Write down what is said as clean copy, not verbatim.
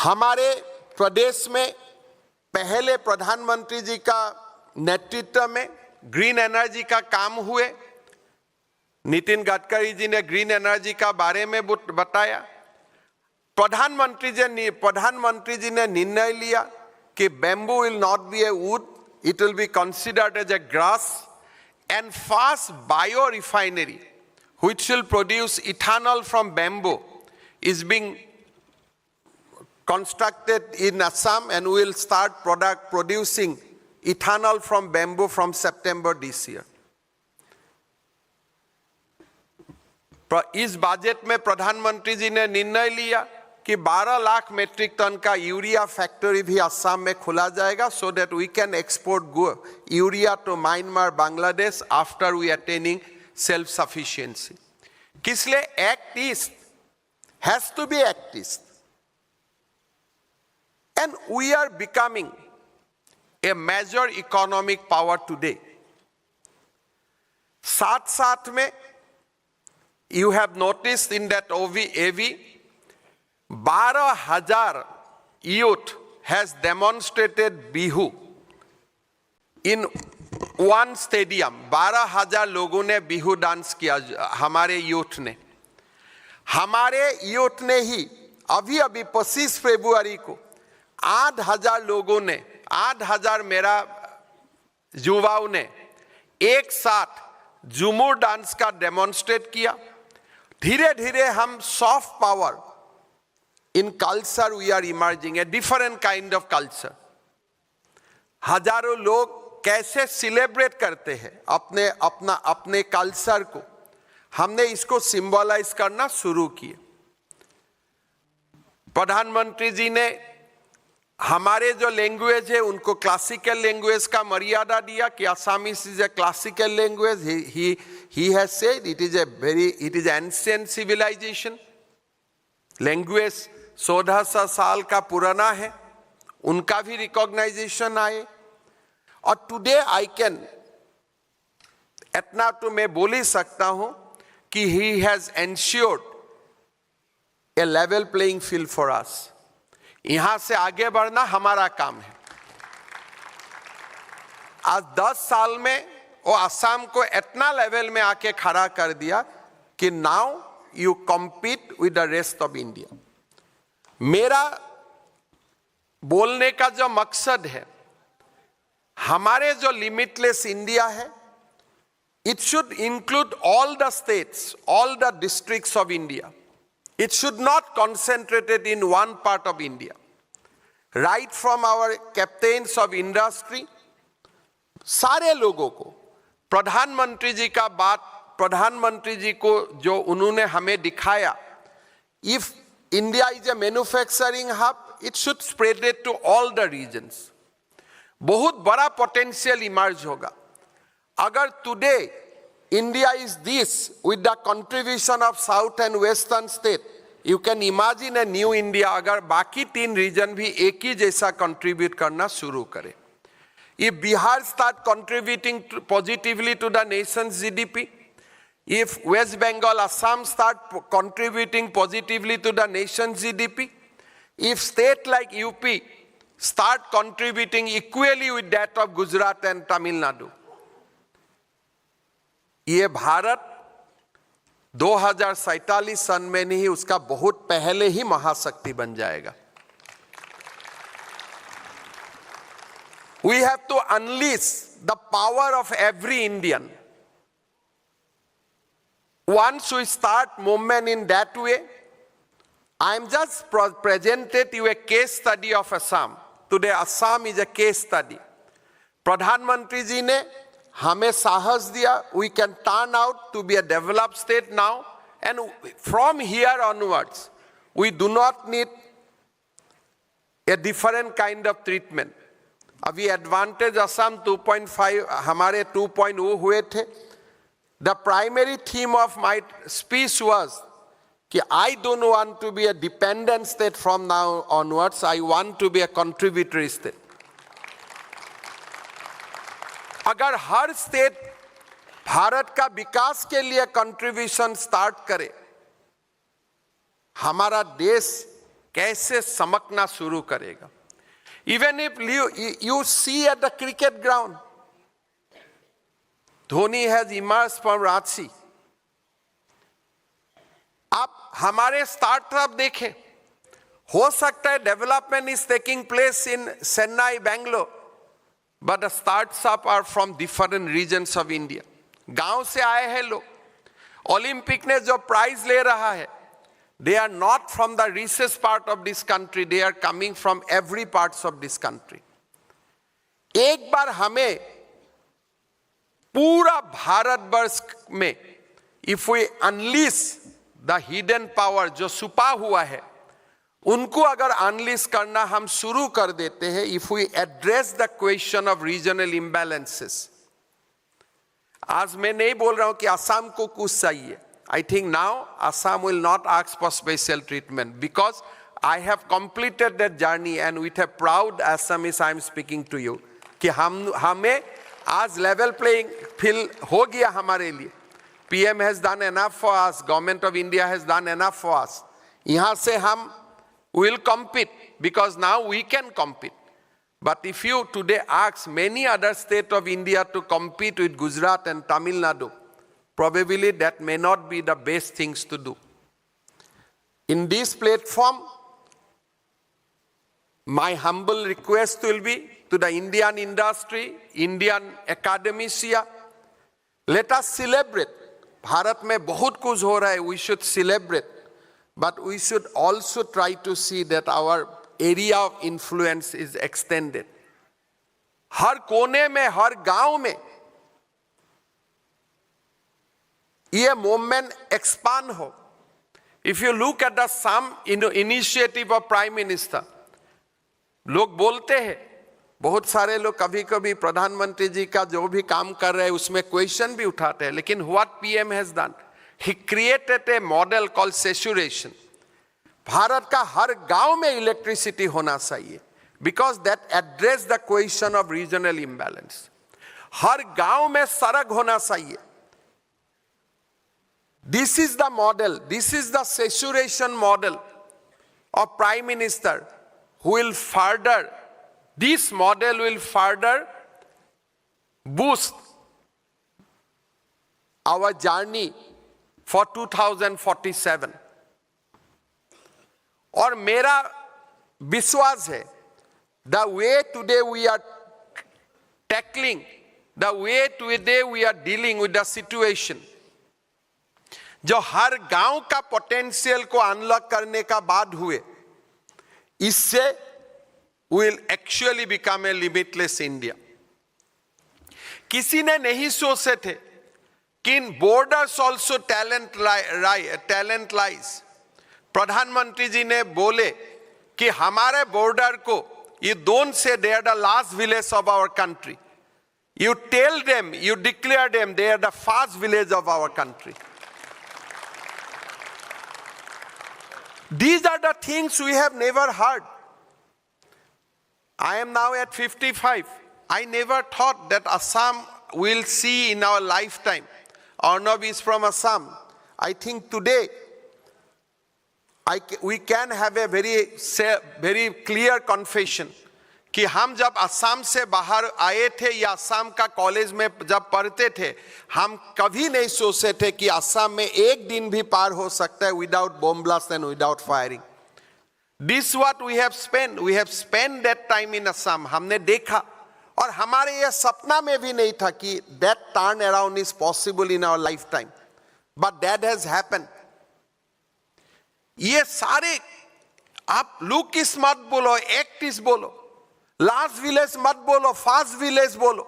हमारे प्रदेश में पहले प्रधानमंत्री जी का नेतृत्व में ग्रीन एनर्जी का काम हुए। नितिन गडकरी जी ने ग्रीन एनर्जी का बारे में बताया। प्रधानमंत्री जी ने निर्णय लिया कि bamboo will not be a wood, it will be considered as a grass, and fast biorefinery which will produce ethanol from bamboo is being constructed in Assam, and we will start producing ethanol from bamboo from September this year. इस budget में प्रधानमंत्री जी ने निर्णय लिया कि 12 lakh metric ton का urea factory भी असम में खोला जाएगा, so that we can export urea to Myanmar, Bangladesh after we attaining self-sufficiency. किस लिए? Act East has to be Act East, and we are becoming a major economic power today. साथ साथ में you have noticed in that AV 12,000 youth has demonstrated Bihu in one stadium. 12,000 लोगों ने Bihu dance किया हमारे youth ने। हमारे youth ने ही अभी 25 फरवरी को 8,000 लोगों ने, 8,000 मेरा युवाओं ने एक साथ झूमर डांस का डेमोन्स्ट्रेट किया। धीरे धीरे हम soft power in culture we are emerging, a different kind of culture. हजारों लोग कैसे सेलिब्रेट करते हैं अपने कल्चर को, हमने इसको सिंबलाइज करना शुरू किए। प्रधानमंत्री जी ने हमारे जो लैंग्वेज है उनको क्लासिकल लैंग्वेज का मर्यादा दिया कि Assamese is a classical language. He has said it is ancient civilisation. Language 1400 साल का पुराना है, उनका भी रिकॉग्नाइजेशन आए। और टुडे आई कैन इतना तो मैं बोल ही सकता हूं कि he has ensured A level playing field for us. यहां से आगे बढ़ना हमारा काम है। आज 10 साल में वो असम को इतना लेवल में आके खड़ा कर दिया कि now you compete with the rest of India. मेरा बोलने का जो मकसद है, हमारे जो लिमिटलेस इंडिया है, it should include all the states, all the districts of India. It should not concentrated in one part of India. Right from our captains of industry, सारे लोगों को प्रधानमंत्री जी का बात, प्रधानमंत्री जी को जो उन्होंने हमें दिखाया, if India is a manufacturing hub, it should spread it to all the regions. बहुत बड़ा पोटेंशियल इमर्ज होगा। अगर today India is this with the contribution of south and western state, you can imagine a new India अगर बाकी 3 reason भी एक ही जैसा contribute करना शुरू करे। If Bihar start contributing positively to the nation's GDP, if West Bengal, Assam start contributing positively to the nation's GDP, if state like UP start contributing equally with that of Gujarat and Tamil Nadu, ये भारत 2047 सन में नहीं, उसका बहुत पहले ही महाशक्ति बन जाएगा। We have to unleash the power of every Indian. Once we start movement in that way, I am just presented you a case study of Assam. Today Assam is a case study. प्रधानमंत्री जी ने हमें साहस दिया, we can turn out to be a developed state now, and from here onwards we do not need a different kind of treatment. अभी advantage Assam 2.5 हमारे 2.0 हुए थे। The primary theme of my speech was कि I don't want to be a dependent state from now onwards, I want to be a contributory state. अगर हर state Bharat का विकास के लिए contribution start करे, हमारा देश कैसे चमकना शुरू करेगा। Even if you see at the cricket ground, Dhoni has emerged from Ranchi. आप हमारे स्टार्टअप देखें, हो सकता है development is taking place in Chennai, Bangalore, but the startup are from different regions of India. गांव से आए हैं लोग। ओलंपिक ने जो प्राइज ले रहा है, they are not from the richest part of this country, they are coming from every parts of this country. एक बार हमें पूरा भारतवर्ष में if we unleash the hidden power जो छुपा हुआ है, उनको अगर अनलिस्ट करना हम शुरू कर देते हैं, if we address the question of regional imbalances। आज मैं नहीं बोल रहा हूं कि असम को कुछ चाहिए। I think now Assam will not ask for special treatment because I have completed that journey and with a proud Assamese I am speaking to you कि हमें आज level playing field हो गया हमारे लिए। PM has done enough for us, Government of India has done enough for us। यहाँ से हम will compete because now we can compete। But if you today ask many other states of India to compete with Gujarat and Tamil Nadu, probably that may not be the best things to do. In this platform, my humble request will be to the Indian industry, Indian academia, let us celebrate. Bharat में बहुत कुछ हो रहा है, we should celebrate, but we should also try to see that our area of influence is extended. हर कोने में, हर गांव में ये मूवमेंट एक्सपांड हो। If you look at the some initiative of prime minister, लोग बोलते हैं, बहुत सारे लोग कभी कभी प्रधानमंत्री जी का जो भी काम कर रहे हैं उसमें क्वेश्चन भी उठाते हैं, लेकिन what PM has done, he created a model called saturation. Bharat का हर गांव में इलेक्ट्रिसिटी होना चाहिए because that address the question of regional imbalance. हर गांव में सड़क होना चाहिए। This is the model, this is the saturation model of Prime Minister who will further, this model will further boost our journey for 2047. और मेरा विश्वास है, the way today we are tackling, the way today we are dealing with the situation, जो हर गांव का potential को unlock करने का बाद हुए, इससे will actually become a limitless India. किसी ने नहीं सोचे थे कि इन बॉर्डर्स ऑल्सो टैलेंट लाइज। प्रधानमंत्री जी ने बोले कि हमारे बॉर्डर को, ये don't say they are the last village of our country, you tell them, you declare them they are the first village of our country. These are the things we have never heard. I am now at 55. I never thought that Assam will see in our lifetime. Arnav is from Assam. I think today we can have a very clear confession कि हम जब असम से बाहर आए थे या असम का college में जब पढ़ते थे, हम कभी नहीं सोचे थे कि असम में एक दिन भी पार हो सकता है without bomb blast and without firing. This what we have spend that time in Assam. हमने देखा और हमारे ये सपना में भी नहीं था कि that turn around is possible in our life time, but that has happened. ये सारे आप लुक इस मत बोलो, एक्ट इस बोलो, लास्ट विलेज मत बोलो, फास्ट विलेज बोलो।